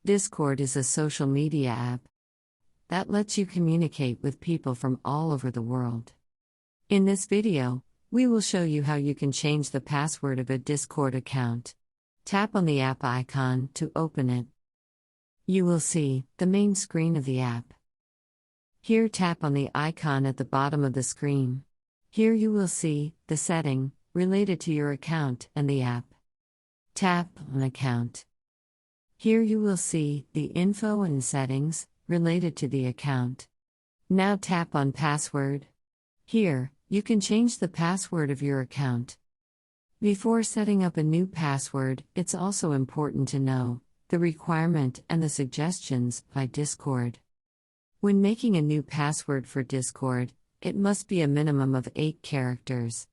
Discord is a social media app that lets you communicate with people from all over the world. In this video, we will show you how you can change the password of a Discord account. Tap on the app icon to open it. You will see the main screen of the app. Here, tap on the icon at the bottom of the screen. Here you will see the setting related to your account and the app. Tap on Account. Here you will see the info and settings related to the account. Now tap on Password. Here, you can change the password of your account. Before setting up a new password, it's also important to know the requirement and the suggestions by Discord. When making a new password for Discord, it must be a minimum of 8 characters.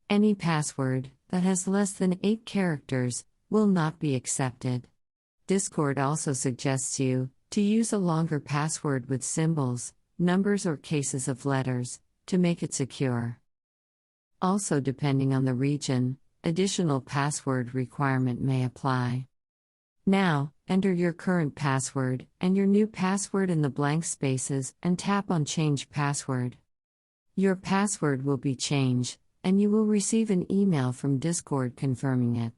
Any password that has less than 8 characters will not be accepted. Discord also suggests you to use a longer password with symbols, numbers, or cases of letters to make it secure. Also, depending on the region, additional password requirement may apply. Now, enter your current password and your new password in the blank spaces and tap on Change Password. Your password will be changed, and you will receive an email from Discord confirming it.